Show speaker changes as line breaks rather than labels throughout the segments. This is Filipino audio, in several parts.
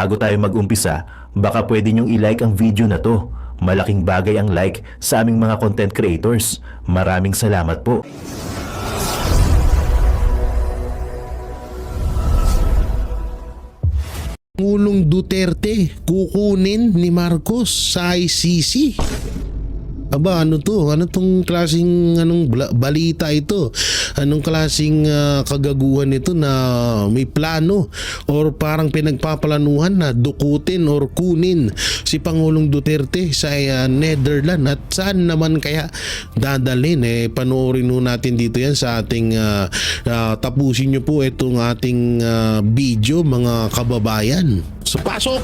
Bago tayo mag-umpisa, baka pwede nyong i-like ang video na to. Malaking bagay ang like sa aming mga content creators. Maraming salamat po.
Pangulong Duterte kukunin ni Marcos sa ICC. Aba, ano to? Ano tong klaseng balita ito? Anong klaseng kagaguhan ito na may plano or parang pinagpaplanuhan na dukutin or kunin si Pangulong Duterte sa Netherlands? At saan naman kaya dadalhin? Panoorin mo natin dito yan sa ating tapusin nyo po itong ating video, mga kababayan. So, pasok!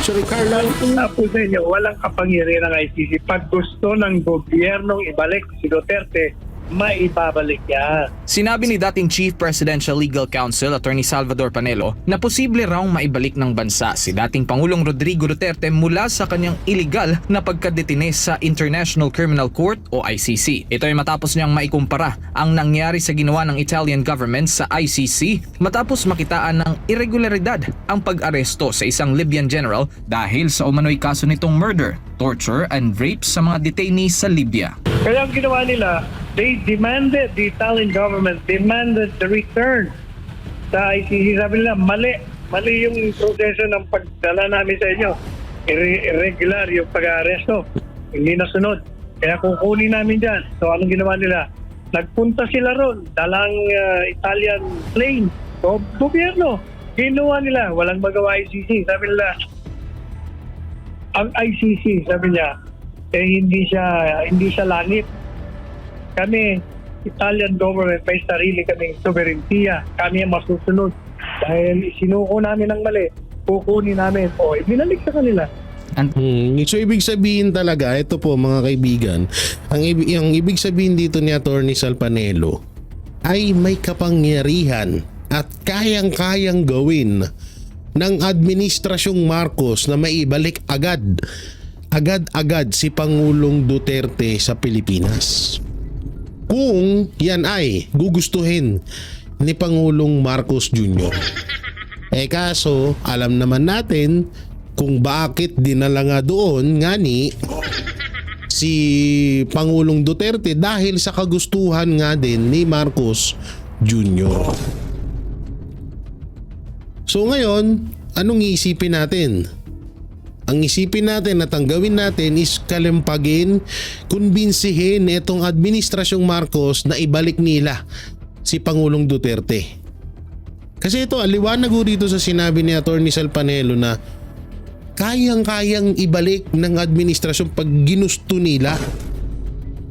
Sorry, Carlo.
Po sa inyo, walang kapangyarihan ng ICC. Pag gusto ng gobyernong ibalik si Duterte, maibabalik yan.
Sinabi ni dating Chief Presidential Legal Counsel Attorney Salvador Panelo na posible raw maibalik ng bansa si dating Pangulong Rodrigo Duterte mula sa kanyang iligal na pagkadetine sa International Criminal Court o ICC. Ito ay matapos niyang maikumpara ang nangyari sa ginawa ng Italian government sa ICC matapos makitaan ng irregularidad ang pag-aresto sa isang Libyan general dahil sa umano'y kaso nitong murder, torture and rape sa mga detainees sa Libya.
Kaya ang ginawa nila, they demanded, the Italian government demanded the return sa ICC. Sabi nila, mali yung proseso ng pagdala namin sa inyo. Irregular yung pag-aaresto. Hindi nasunod. Kaya kukunin namin dyan. So anong ginawa nila? Nagpunta sila ron, dalang Italian plane. So gobyerno, ginawa nila, walang magawa ICC. Sabi nila, ang ICC, sabi niya, hindi siya langit. Kami, Italian government, may sarili kaming soberentiya. Kami ang masusunod. Dahil sinuko namin ng mali, kukunin namin. O, binalik sa kanila.
So ibig sabihin talaga, ito po mga kaibigan, ang ibig sabihin dito ni Attorney Salpanelo ay may kapangyarihan at kayang-kayang gawin ng Administrasyong Marcos na maibalik agad-agad si Pangulong Duterte sa Pilipinas. Kung yan ay gugustuhin ni Pangulong Marcos Jr. Kaso alam naman natin kung bakit dinala nga doon nga ni si Pangulong Duterte dahil sa kagustuhan nga din ni Marcos Jr. So ngayon, anong iisipin natin? Ang isipin natin at ang gawin natin is kalimpagin, kumbinsihin itong Administrasyong Marcos na ibalik nila si Pangulong Duterte. Kasi ito, aliwanag ho dito sa sinabi ni Attorney Salpanelo na kayang-kayang ibalik ng administrasyon pag ginusto nila.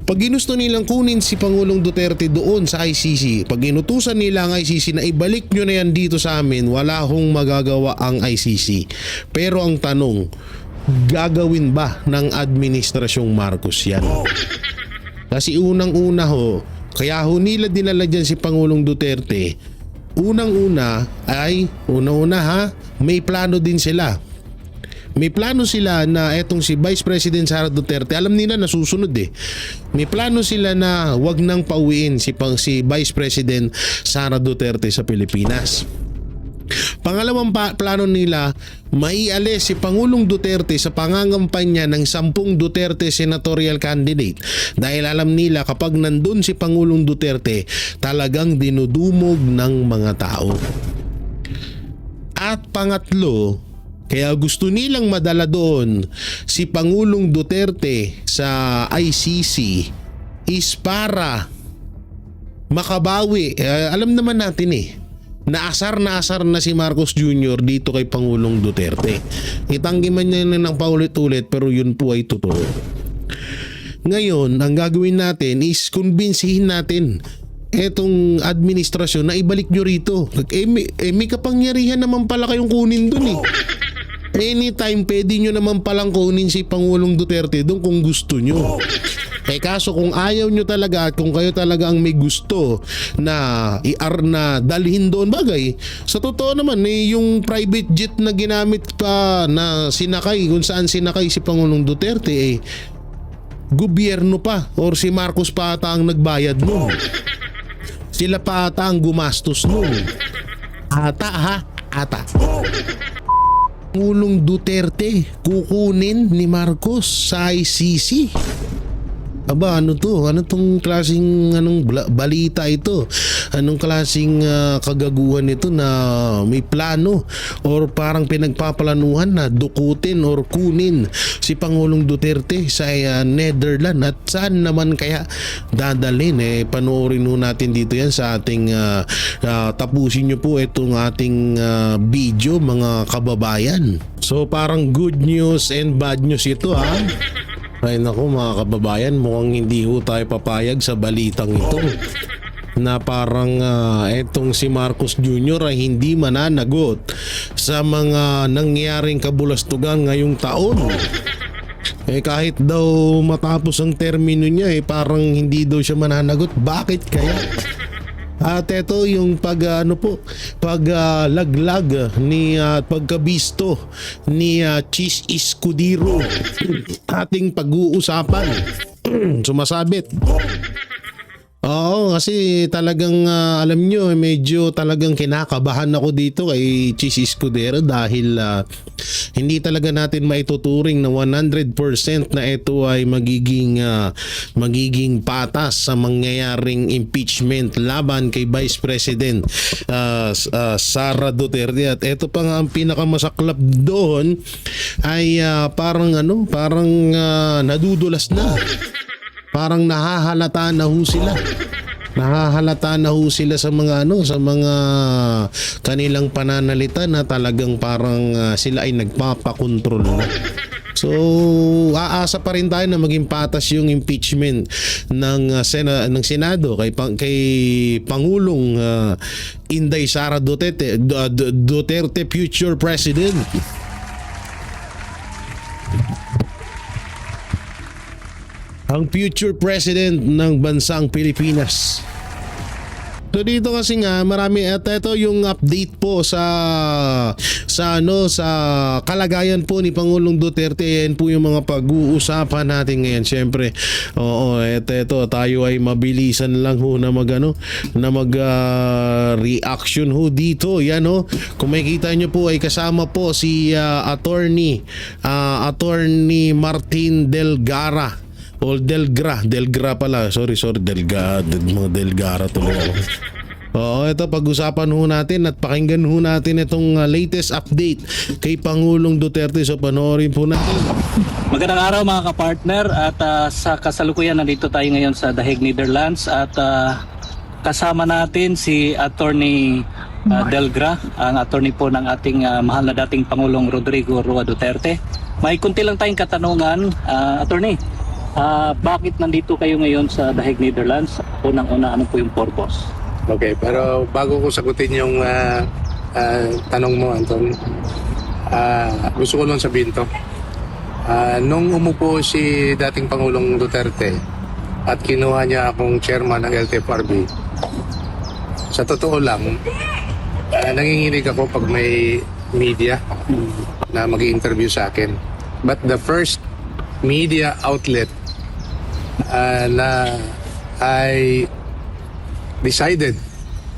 Pag ginusto nilang kunin si Pangulong Duterte doon sa ICC, pag inutusan nila ang ICC na ibalik nyo na yan dito sa amin, wala hong magagawa ang ICC. Pero ang tanong, gagawin ba ng Administrasyong Marcos yan? Kasi unang-una ho, kaya ho nila dinala dyan si Pangulong Duterte, unang-una may plano din sila. May plano sila na etong si Vice President Sara Duterte, alam nila na susunod May plano sila na wag nang pauwiin si Vice President Sara Duterte sa Pilipinas. Pangalawang plano nila, maialis si Pangulong Duterte sa pangangampanya ng 10 Duterte senatorial candidate dahil alam nila kapag nandun si Pangulong Duterte, talagang dinudumog ng mga tao. At pangatlo, kaya gusto nilang madala doon si Pangulong Duterte sa ICC is para makabawi. Alam naman natin naasar na si Marcos Jr. dito kay Pangulong Duterte. Itanggi man niya ng paulit-ulit pero yun po ay totoo. Ngayon, ang gagawin natin is kumbinsihin natin etong administrasyon na ibalik nyo rito. May kapangyarihan naman pala kayong kunin dun Anytime pwede nyo naman palang kunin si Pangulong Duterte doon kung gusto nyo. Kaso kung ayaw nyo talaga at kung kayo talaga ang may gusto na dalhin doon, bagay sa totoo naman yung private jet na ginamit pa na sinakay, kung saan sinakay si Pangulong Duterte gobyerno pa or si Marcos pa ata ang nagbayad nun. Sila pa ata ang gumastos nun. Ata. Pangulong Duterte kukunin ni Marcos sa ICC. Aba, ano to? Ano tong klaseng balita ito? Anong klaseng kagaguhan ito na may plano or parang pinagpaplanuhan na dukutin or kunin si Pangulong Duterte sa Netherlands? At saan naman kaya dadalhin? Panoorin ho natin dito yan sa ating tapusin nyo po itong ating video, mga kababayan. So parang good news and bad news ito, ha? Ay naku mga kababayan, mukhang hindi ho tayo papayag sa balitang ito na parang etong si Marcos Jr. ay hindi mananagot sa mga nangyaring kabulastugan ngayong taon. Kahit daw matapos ang termino niya, parang hindi daw siya mananagot. Bakit kaya? At ito yung paglaglag ni pagkabisto ni Chis Escudero, ating pag-uusapan. Sumasabit. Oo, kasi talagang alam nyo, medyo talagang kinakabahan ako dito kay Chis Escudero dahil hindi talaga natin maituturing na 100% na ito ay magiging patas sa mangyayaring impeachment laban kay Vice President Sara Duterte. At ito pa nga ang pinakamasaklap doon ay parang nadudulas na. Parang nahahalata na ho sila. Nahahalata na ho sila sa mga sa mga kanilang pananalita na talagang parang sila ay nagpapakontrol na. So, aasa pa rin tayo na maging patas yung impeachment ng Senado kay Pangulong Inday Sara Duterte, future president. Ang future president ng bansang Pilipinas. So dito kasi nga marami, at ito yung update po sa kalagayan po ni Pangulong Duterte. Yan po yung mga pag-uusapan natin ngayon. Siyempre, ito tayo ay mabilisan lang ho na reaction ho dito. Yan ho. Kung makikita nyo po ay kasama po si attorney Martin Delgara. O Delgra pala. Sorry, Delgara tuloy ako. Oo, ito pag-usapan ho natin at pakinggan ho natin itong latest update kay Pangulong Duterte. So panoorin po natin.
Magandang araw mga kapartner, at sa kasalukuyan nandito tayo ngayon sa The Hague, Netherlands, at kasama natin si Attorney Delgra, ang attorney po ng ating mahal na dating Pangulong Rodrigo Roa Duterte. May kunti lang tayong katanungan, attorney. Bakit nandito kayo ngayon sa The Hague, Netherlands? Unang-una, ano po yung purpose?
Okay, pero bago ko sagutin yung tanong mo, Anton, gusto ko lang sabihin to. Nung umupo si dating Pangulong Duterte at kinuha niya akong chairman ng LTFRB, sa totoo lang, nanginginig ako pag may media na mag-i-interview sa akin. But the first media outlet na I decided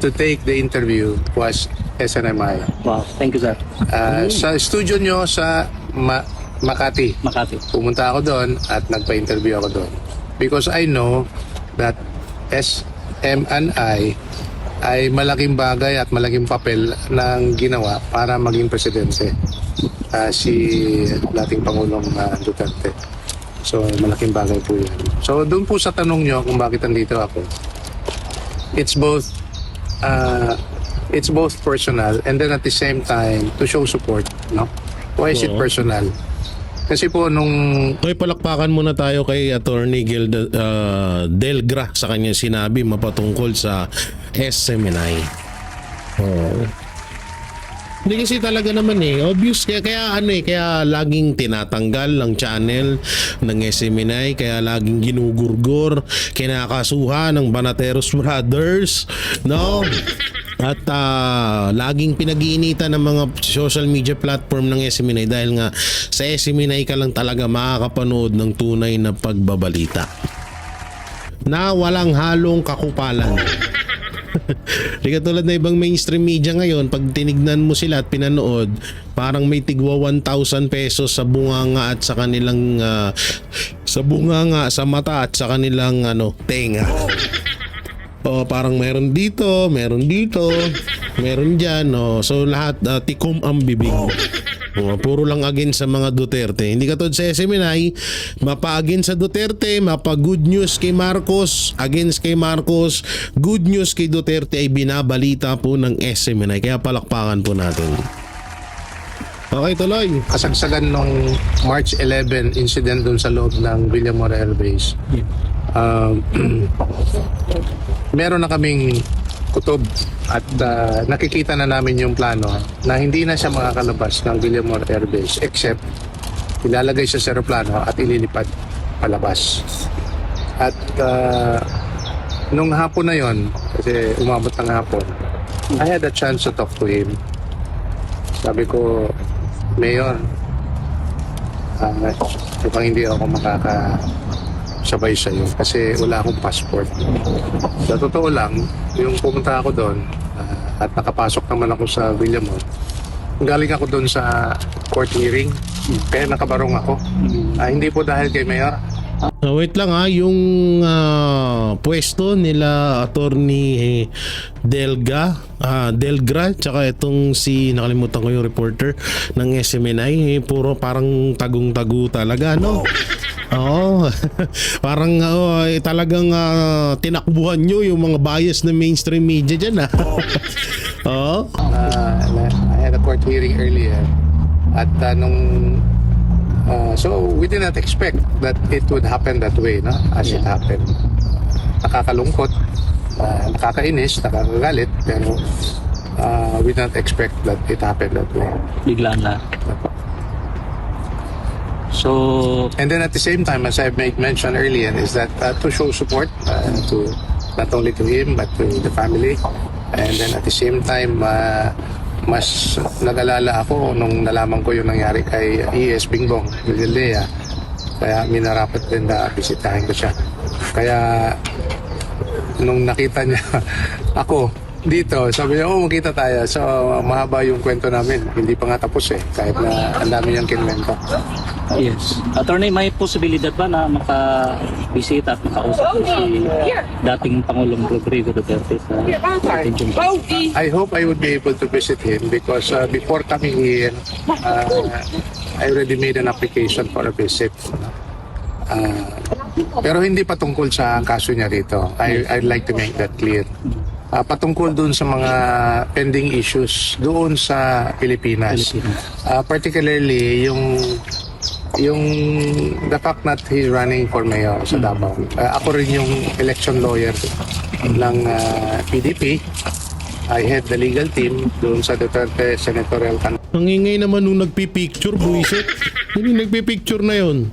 to take the interview was SNMI.
Wow, thank you, sir.
Sa studio nyo sa Makati. Pumunta ako doon at nagpa-interview ako doon. Because I know that SMNI ay malaking bagay at malaking papel ng ginawa para maging presidente si dating Pangulong Duterte. So malaking bagay po yan. So doon po sa tanong nyo kung bakit nandito ako, it's both personal and then at the same time to show support, no? Why is it personal? Kasi po nung
Palakpakan muna tayo kay Attorney Delgra sa kanyang sinabi mapatungkol sa SMNI. Hindi kasi talaga naman obvious kaya laging tinatanggal ang channel ng SMNI, kaya laging ginugurgor, kinakasuhan ng Banateros Brothers, no? At laging pinag-iinitan ng mga social media platform ng SMNI dahil nga sa SMNI ka lang talaga makakapanood ng tunay na pagbabalita na walang halong kakupalan. Di katulad na ibang mainstream media ngayon, pag tinignan mo sila at pinanood, parang may tigwa 1,000 pesos sa bunganga at sa kanilang sa bunganga, sa mata at sa kanilang tenga. O parang meron dito, meron dyan. So lahat tikom ang bibig. Puro lang against sa mga Duterte. Hindi katulad sa SMNI, mapa-against sa Duterte, mapa-good news kay Marcos, against kay Marcos, good news kay Duterte ay binabalita po ng SMNI. Kaya palakpakan po natin. Okay, tuloy.
Kasagsagan nung March 11 incident dun sa loob ng Villamor Air Base. Meron na kaming kutob at nakikita na namin yung plano na hindi na siya makakalabas ng Villamor Air Base except ilalagay siya sa aeroplano at ililipad palabas. At nung hapon na yon, kasi umabot ng hapon, I had a chance to talk to him. Sabi ko, Mayor, mukhang hindi ako makakasabay sa iyo kasi wala akong passport. Sa totoo lang, yung pumunta ako doon at nakapasok naman ako sa Villamor, galing ako doon sa court hearing, kaya nakabarong ako. Hindi po dahil kay Mayor.
Wait lang yung pwesto nila attorney Delgra, tsaka itong nakalimutan ko yung reporter ng SMNI, puro parang tagong-tago talaga, no? Oo. Parang talagang tinakbuhan nyo yung mga bias na mainstream media dyan, Oo.
I had a court hearing earlier at so we did not expect that it would happen that way, no? As it happened. Nakakalungkot, nakakainis, nakakagalit, pero we did not expect that it happened that way.
Biglaan lang. So,
And then at the same time, as I made mention earlier, is that to show support to not only to him but to the family, and then at the same time, mas nag-alala ako nung nalaman ko yung nangyari kay ES Bingbong Villaldea. Kaya minarapat din na bisitahin ko siya. Kaya nung nakita niya ako dito, sabi niya, magkita tayo. So mahaba yung kwento namin. Hindi pa nga tapos kahit na ang dami niyang kinwento.
yes. Attorney, may posibilidad ba na makabisita at makausap mo si dating Pangulong Rodrigo Duterte sa detention center?
I hope I would be able to visit him because before coming here, I already made an application for a visit. Pero hindi patungkol sa kaso niya rito. I'd like to make that clear. Patungkol doon sa mga pending issues doon sa Pilipinas. Particularly yung the fact that he's running for mayor sa Davao. Ako rin yung election lawyer ng PDP. I head the legal team doon sa Duterte Senatorial
Nangingay naman nung nagpipicture, buisit. Hindi nagpipicture na yon.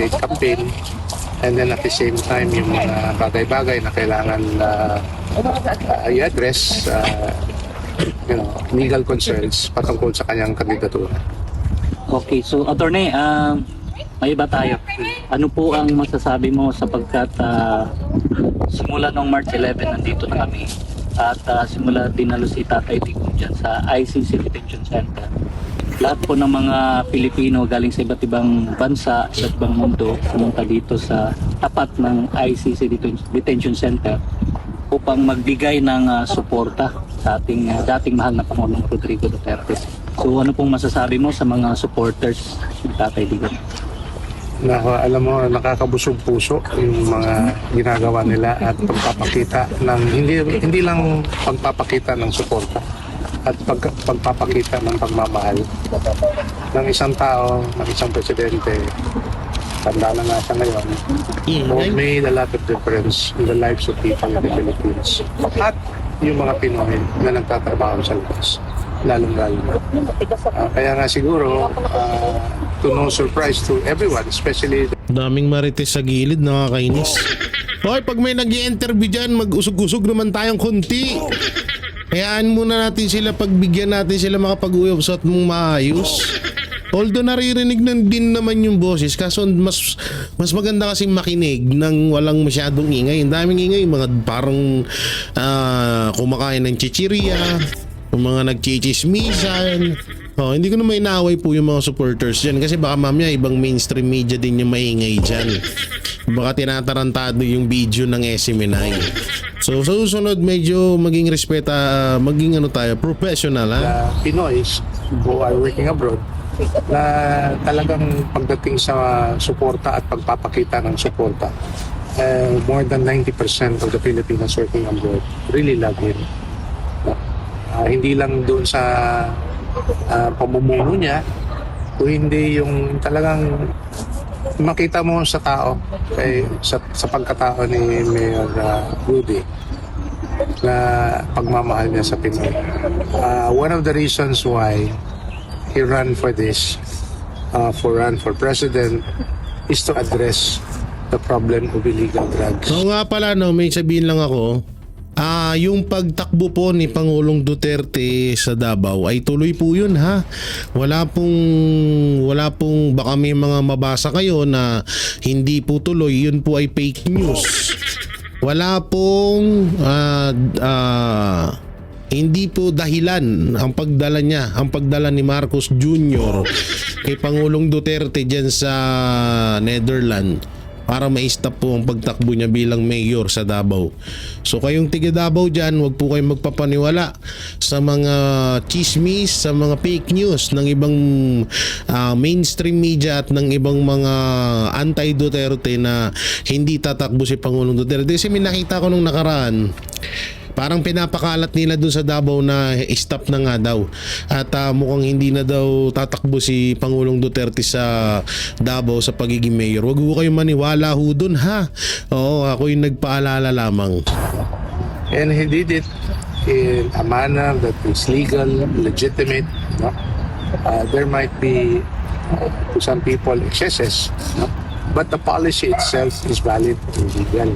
campaign. And then at the same time, yung mga bagay-bagay na kailangan i-address, legal concerns patungkol sa kanyang kandidatura.
Okay, so attorney, may iba tayo. Ano po ang masasabi mo sapagkat simula nung March 11 nandito na kami at simula dinalo si Tatay Digong dyan sa ICC Detention Center. Lahat po ng mga Pilipino galing sa iba't ibang bansa, iba't ibang mundo pumunta dito sa tapat ng ICC Detention Center upang magbigay ng suporta sa ating dating mahal na Pangulong Rodrigo Duterte. So ano pong masasabi mo sa mga supporters ng Tatay Digong?
Alam mo, nakakabusog puso yung mga ginagawa nila at pagpapakita ng hindi lang pagpapakita ng suporta at pagpapakita ng pagmamahal ng isang tao, ng isang presidente. Tanda na nga siya ngayon. Who made a lot of difference in the lives of people in the Philippines. At yung mga Pinoy na nagtatrabaho sa labas. Lalong-lalo. Kaya nga siguro, to no surprise to everyone, especially
Daming marites sa gilid, nakakainis. Hoy, pag may nag-i-interview dyan, mag-usog-usog naman tayong konti. Hayaan muna natin sila, pagbigyan natin sila makapag-uusap mong maayos. Although naririnig din naman yung boses, kaso mas maganda kasi makinig ng walang masyadong ingay. Ang daming ingay, mga parang kumakain ng chichirya, yung mga nagchichismisan. Hindi ko na may inaaway po yung mga supporters dyan kasi baka mamaya ibang mainstream media din yung maingay dyan. Baka tinatarantado yung video ng SMNI. So sa susunod medyo maging maging tayo, professional ha.
Pinoys who are working abroad na talagang pagdating sa suporta at pagpapakita ng suporta, more than 90% of the Filipinos working abroad really love him. Hindi lang doon sa pamumuno niya, o hindi yung talagang makita mo sa tao, sa pagkatao ni Mayor Rudy, na pagmamahal niya sa Pinoy. One of the reasons why he ran for this, for president, is to address the problem of illegal drugs.
So nga pala may sabihin lang ako. Yung pagtakbo po ni Pangulong Duterte sa Davao ay tuloy po yun ha. Wala pong baka may mga mabasa kayo na hindi po tuloy, yun po ay fake news. Wala pong hindi po dahilan ang pagdala ni Marcos Jr. kay Pangulong Duterte dyan sa Netherlands para ma-stop po ang pagtakbo niya bilang mayor sa Davao. So kayong tiga Davao dyan, wag po kayong magpapaniwala sa mga chismis, sa mga fake news ng ibang mainstream media at ng ibang mga anti-Duterte na hindi tatakbo si Pangulong Duterte. Kasi may nakita ko nung nakaraan, parang pinapakalat nila dun sa Davao na stop na nga daw. At mukhang hindi na daw tatakbo si Pangulong Duterte sa Davao sa pagiging mayor. Huwag ho kayong maniwala ho dun ha. Oo, ako yung nagpaalala lamang.
And he did it in a manner that is legal, legitimate. No? There might be, to some people, excesses. No? But the policy itself is valid and legal.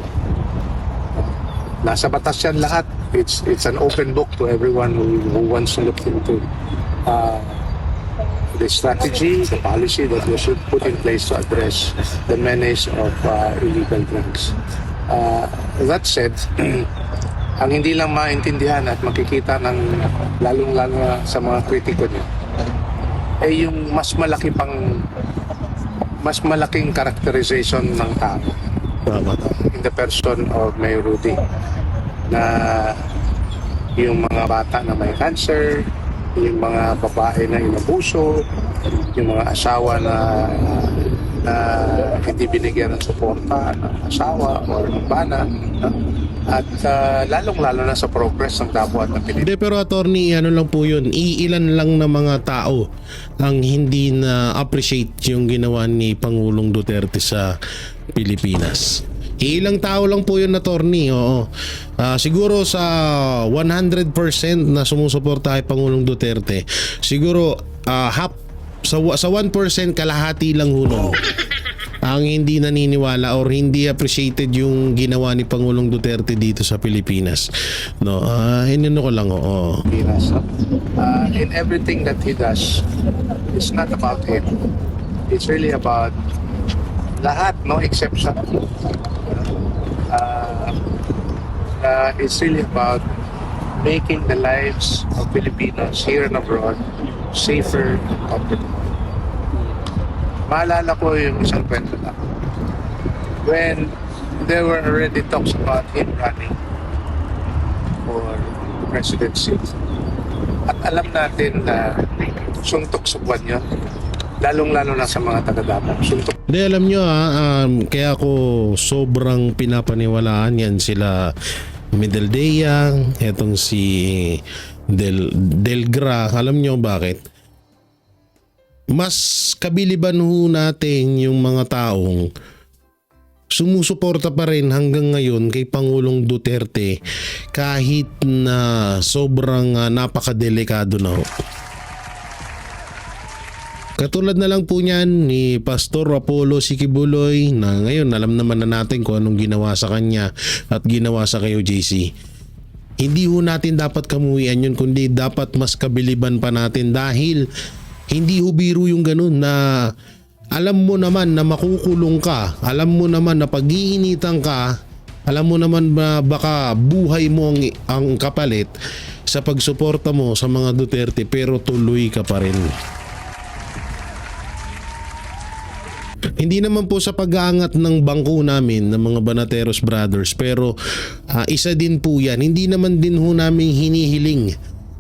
Nasa batas yan lahat. It's an open book to everyone who wants to look into the strategy, the policy that we should put in place to address the menace of illegal drugs. That said, ang hindi lang maintindihan at makikita ng lalong-lalo sa mga kritiko niya ay yung mas malaking characterization ng tao in the person of Mayor Rudy, na yung mga bata na may cancer, yung mga babae na inabuso, yung mga asawa na hindi binigyan ng suporta ng asawa o ng bana, at lalong-lalo na sa progress ng Davao at ng Pilipinas.
Hindi, pero attorney, ano lang po yun, iilan lang na mga tao ang hindi na appreciate yung ginawa ni Pangulong Duterte sa Pilipinas. Ilang tao lang po yun, attorney. Oo. Siguro sa 100% na sumusuporta kay Pangulong Duterte, siguro half, sa 1% kalahati lang huno ang hindi naniniwala or hindi appreciated yung ginawa ni Pangulong Duterte dito sa Pilipinas. No, hinino ko lang. Oo.
Pilipinas. In everything that he does, it's not about him. It's really about lahat, no exception. It's really about making the lives of Filipinos here and abroad safer and comfortable. Maalala ko yung isang kwento na when there were already talks about him running for presidency, at alam natin na suntok sa buwan yun, lalong-lalo na sa mga taga-Davao. Suntok.
Hindi, alam nyo kaya ako sobrang pinapaniwalaan yan sila Medeldea, etong si Delgra. Alam nyo bakit? Mas kabiliban ho natin yung mga taong sumusuporta pa rin hanggang ngayon kay Pangulong Duterte kahit na sobrang napakadelikado na ho. Katulad na lang po niyan ni Pastor Apollo Sikibuloy na ngayon alam naman na natin kung anong ginawa sa kanya at ginawa sa kayo JC. Hindi ho natin dapat kamuhian yun, kundi dapat mas kabiliban pa natin dahil Hindi ho biro yung ganun na alam mo naman na makukulong ka, alam mo naman na pag-iinitan ka, alam mo naman na baka buhay mo ang kapalit sa pagsuporta mo sa mga Duterte, pero tuloy ka pa rin. Hindi naman po sa pag-aangat ng bangko namin ng mga Banateros Brothers, pero isa din po yan. Hindi naman din ho namin hinihiling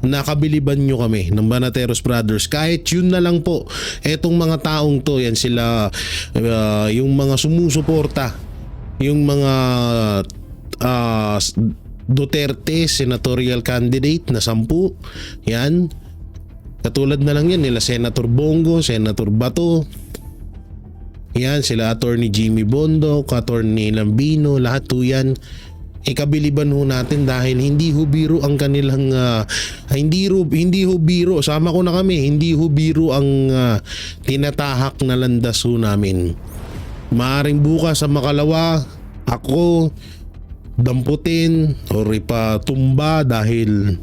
na kabiliban nyo kami ng Banateros Brothers. Kahit yun na lang po, etong mga taong to, yan sila, yung mga sumusuporta, yung mga Duterte senatorial candidate na 10, yan. Katulad na lang yan nila Senator Bongo, Senator Bato, yan, sila Attorney Jimmy Bondo, Attorney Lambino, lahat po yan. Ikabiliban ho natin dahil hindi ho biro ang kanilang hindi ho biro, sama ko na kami, hindi ho biro ang tinatahak na landas ho namin. Maaring bukas sa Makalawa, ako damputin o ipatumba dahil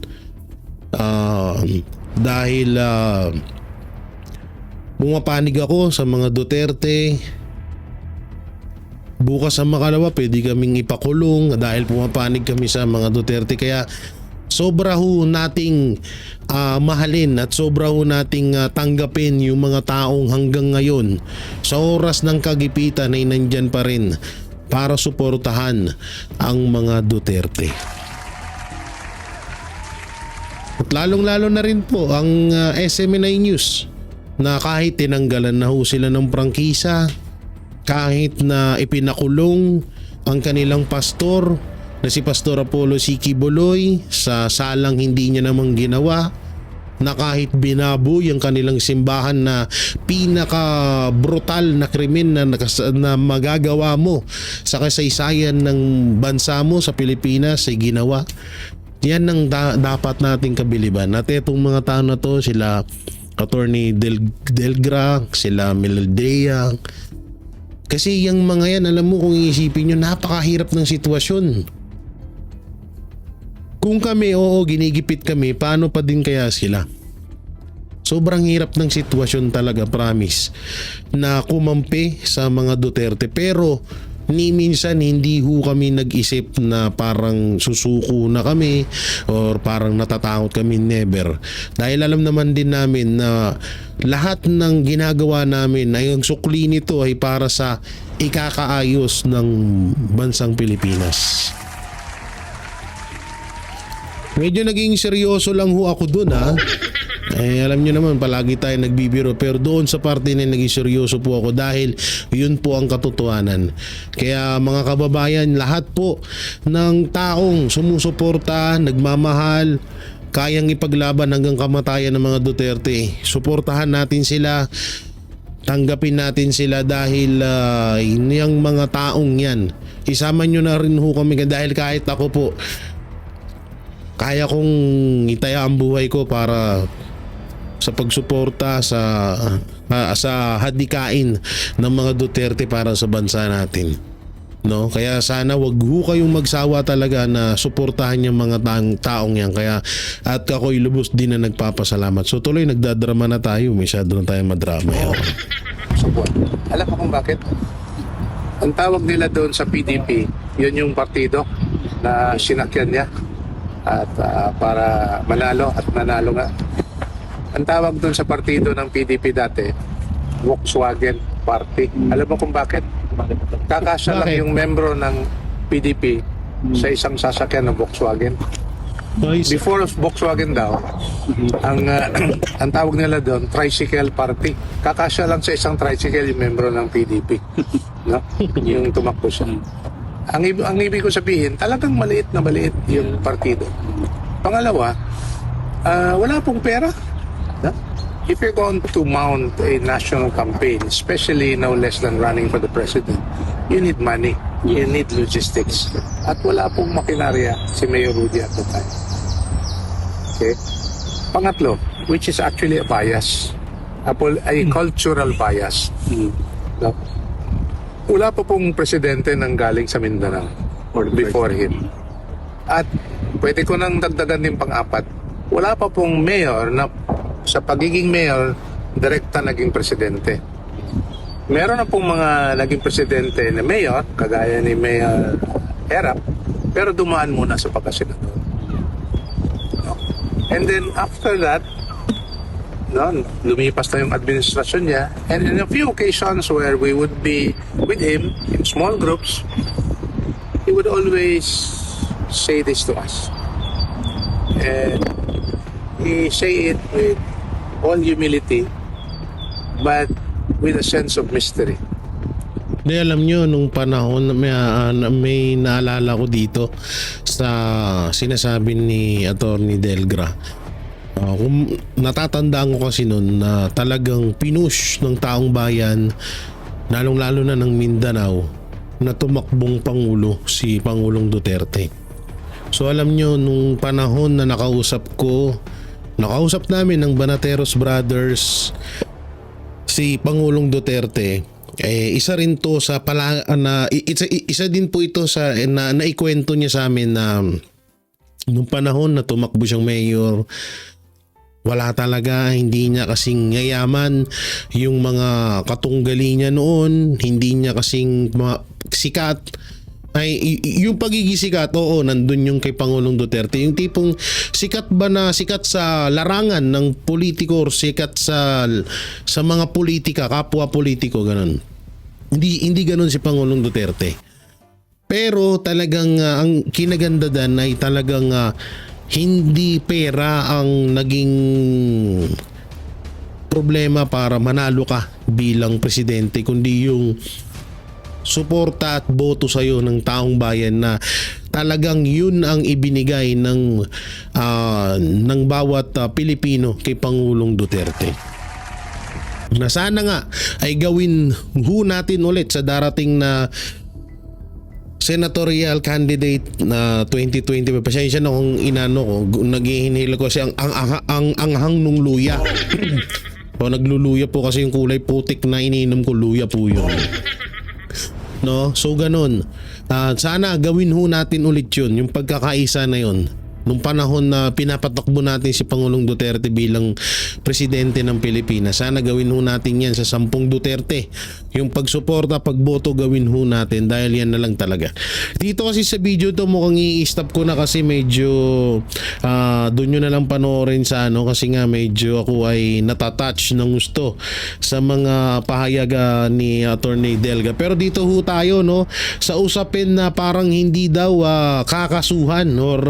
pumapanig ako sa mga Duterte. Bukas sa Makalawa pwede kaming ipakulong dahil pumapanig kami sa mga Duterte. Kaya sobra ho nating mahalin at sobra ho nating tanggapin yung mga taong hanggang ngayon sa oras ng kagipitan ay nandyan pa rin para suportahan ang mga Duterte. At lalong-lalo na rin po ang SMNI News na kahit tinanggalan na ho sila ng prangkisa, kahit na ipinakulong ang kanilang pastor na si Pastor Apollo Siki Boloy sa salang hindi niya namang ginawa, na kahit binaboy ang kanilang simbahan na pinaka brutal na krimen na magagawa mo sa kasaysayan ng bansa mo sa Pilipinas ay ginawa. Yan ang dapat nating kabiliban. At etong mga tao na to, sila Attorney Delgra, sila Meldea. Kasi yung mga yan, alam mo kung iisipin nyo, napakahirap ng sitwasyon. Kung kami, oo, ginigipit kami, paano pa din kaya sila? Sobrang hirap ng sitwasyon talaga, promise, na kumampi sa mga Duterte. Pero ni minsan hindi ho kami nag-isip na parang susuko na kami or parang natatakot kami, never. Dahil alam naman din namin na lahat ng ginagawa namin ay ang sukli nito ay para sa ikakaayos ng bansang Pilipinas. Medyo naging seryoso lang ho ako dun, ha. Alam nyo naman, palagi tayo nagbibiro, pero doon sa parte na naging seryoso po ako dahil yun po ang katotohanan. Kaya mga kababayan, lahat po ng taong sumusuporta, nagmamahal, kayang ipaglaban hanggang kamatayan ng mga Duterte, suportahan natin sila, tanggapin natin sila dahil yung mga taong yan, isama nyo na rin ho kami dahil kahit ako po, kaya kong itaya ang buhay ko para sa pagsuporta sa hadikain ng mga Duterte para sa bansa natin. No? Kaya sana wag ho kayong magsawa talaga na suportahan yung mga taong yan. Kaya at ako'y lubos din na nagpapasalamat. So tuloy nagdadrama na tayo. Masyado na tayo madrama.
Support. Alam mo kung bakit? Ang tawag nila doon sa PDP, yun yung partido na sinakyan niya at para manalo at nanalo nga. Ang tawag doon sa partido ng PDP dati, Volkswagen Party. Alam mo kung bakit? Kakasya lang yung membro ng PDP sa isang sasakyan ng Volkswagen. Before Volkswagen daw, ang tawag nila doon, Tricycle Party. Kakasya lang sa isang tricycle yung membro ng PDP. No? Yung tumakbo siya. Ang ibig ko sabihin, talagang maliit na maliit yung partido. Pangalawa, wala pong pera. No? If you're going to mount a national campaign, especially no less than running for the president, you need money, you need logistics. At wala pong makinarya si Mayor Rudy at the time. Okay? Pangatlo, which is actually a bias, a cultural bias. No? Wala pa pong presidente nang galing sa Mindanao or before him. At pwede ko nang dagdagan din pang-apat, wala pa pong mayor na sa pagiging mayor direkta naging presidente. Meron na pong mga naging presidente na mayor, kagaya ni Mayor Erap, pero dumaan muna sa pagkasenador. No? And then after that, no, lumipas na yung administrasyon niya, and in a few occasions where we would be with him in small groups, he would always say this to us. And he say it with all humility, but with a sense of mystery.
Di alam nyo, nung panahon may naalala ko dito sa sinasabi ni Attorney Delgra. Kung natatandaan ko kasi noon na talagang pinush ng taong bayan, lalong-lalo na ng Mindanao, na tumakbong Pangulo si Pangulong Duterte. So alam nyo, nung panahon na nakausap namin ng Banateros Brothers si Pangulong Duterte, isa rin to sa isa din po ito sa naikwento niya sa amin na nung panahon na tumakbo siyang mayor, wala talaga, hindi niya kasing yayaman yung mga katunggali niya noon, hindi niya kasing sikat. Ay, yung pagiging sikat, oo, nandun yung kay Pangulong Duterte. Yung tipong sikat ba na sikat sa larangan ng politiko or sikat sa mga politika, kapwa politiko, ganun. Hindi ganun si Pangulong Duterte. Pero talagang ang kinaganda dan ay talagang hindi pera ang naging problema para manalo ka bilang presidente, kundi yung suporta at boto sa iyo ng taong bayan na talagang yun ang ibinigay ng bawat Pilipino kay Pangulong Duterte. Na sana nga ay gawin natin ulit sa darating na senatorial candidate na 2020. Pasensya na kung inano ko, naghihinihil ko kasi ang anghang nung luya. O nagluluya po kasi yung kulay putik na iniinom ko, luya po yun. No? So ganun. Sana gawin natin ulit yun, yung pagkakaisa na yun. Nung panahon na pinapatakbo natin si Pangulong Duterte bilang presidente ng Pilipinas, sana gawin natin yan sa 10 Duterte. Yung pagsuporta, pagboto, gawin natin dahil yan na lang talaga. Dito kasi sa video to mukhang i-stop ko na kasi medyo doon nyo na lang panoorin sa kasi nga medyo ako ay natatouch ng gusto sa mga pahayag ni Attorney Delga. Pero dito tayo sa usapin na parang hindi daw kakasuhan or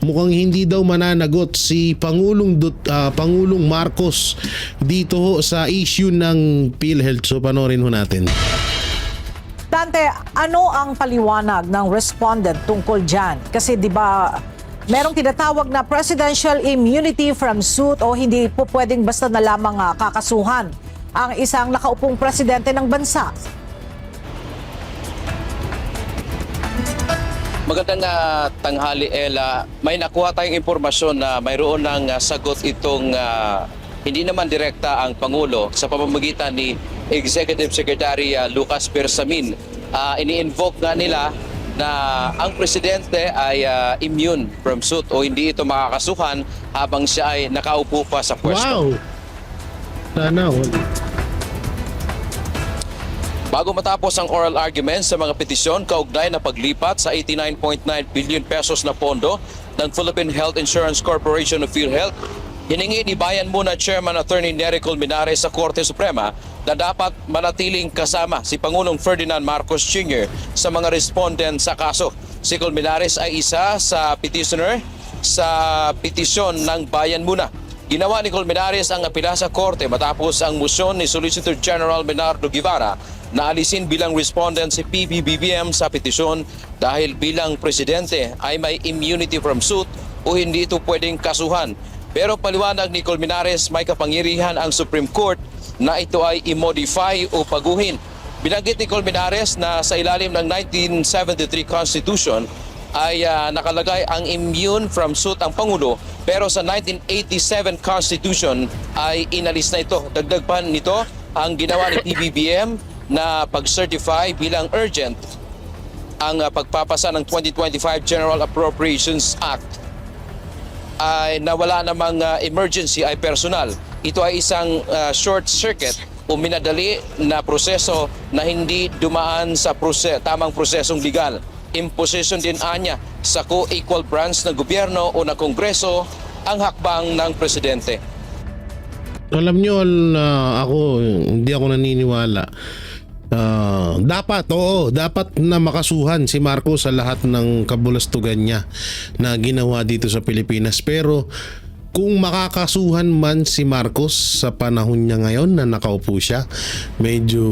mukhang hindi daw mananagot si Pangulong Marcos dito sa issue ng PhilHealth. So panoorin natin.
Dante, ano ang paliwanag ng respondent tungkol dyan? Kasi di ba merong tinatawag na presidential immunity from suit o hindi po pwedeng basta na lamang kakasuhan ang isang nakaupong presidente ng bansa?
Magandang tanghali, Ella. May nakuha tayong impormasyon na mayroon ng sagot itong hindi naman direkta ang Pangulo sa pamamagitan ni Executive Secretary Lucas Bersamin. Ini-invoke nga nila na ang presidente ay immune from suit o hindi ito makakasuhan habang siya ay nakaupo pa sa pwesto.
Wow! Sana all.
Bago matapos ang oral argument sa mga petisyon kaugnay na paglipat sa 89.9 billion pesos na pondo ng Philippine Health Insurance Corporation of PhilHealth, hiningi ni Bayan Muna Chairman Attorney Nery Colmenares sa Korte Suprema na dapat manatiling kasama si Pangulong Ferdinand Marcos Jr. sa mga respondent sa kaso. Si Colmenares ay isa sa petitioner sa petisyon ng Bayan Muna. Ginawa ni Colmenares ang apela sa Korte matapos ang motion ni Solicitor General Bernardo Guevara na alisin bilang respondent si PBBM sa petisyon dahil bilang presidente ay may immunity from suit o hindi ito pwedeng kasuhan. Pero paliwanag ni Colmenares, may kapangyarihan ang Supreme Court na ito ay i-modify o paguhin. Binanggit ni Colmenares na sa ilalim ng 1973 Constitution ay nakalagay ang immune from suit ang Pangulo, pero sa 1987 Constitution ay inalis na ito. Dagdag pa nito ang ginawa ni PBBM na pag-certify bilang urgent ang pagpapasa ng 2025 General Appropriations Act. ay nawala namang emergency ay personal. Ito ay isang short circuit o minadali na proseso na hindi dumaan sa tamang prosesong legal. Imposition din anya sa co-equal branch ng gobyerno o ng kongreso ang hakbang ng presidente.
Alam nyo, hindi ako naniniwala. Dapat na makasuhan si Marcos sa lahat ng kabulastugan niya na ginawa dito sa Pilipinas. Pero kung makakasuhan man si Marcos sa panahon niya ngayon na nakaupo siya, medyo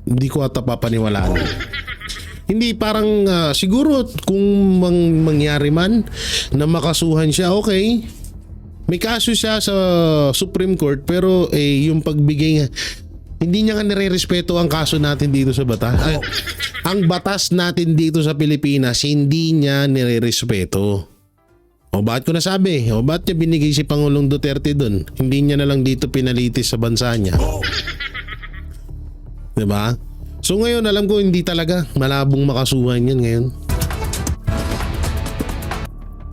hindi ko ata papaniwalaan. Hindi, parang siguro kung mangyari man na makasuhan siya, okay. May kaso siya sa Supreme Court, pero yung pagbigay, hindi niya nga nire-respeto ang kaso natin dito sa batas. Ang batas natin dito sa Pilipinas, hindi niya nire-respeto. O bakit ko nasabi? O bakit niya binigay si Pangulong Duterte doon? Hindi niya na lang dito pinalitis sa bansa niya. Diba? So ngayon, alam ko hindi talaga malabong makasuhan yan ngayon.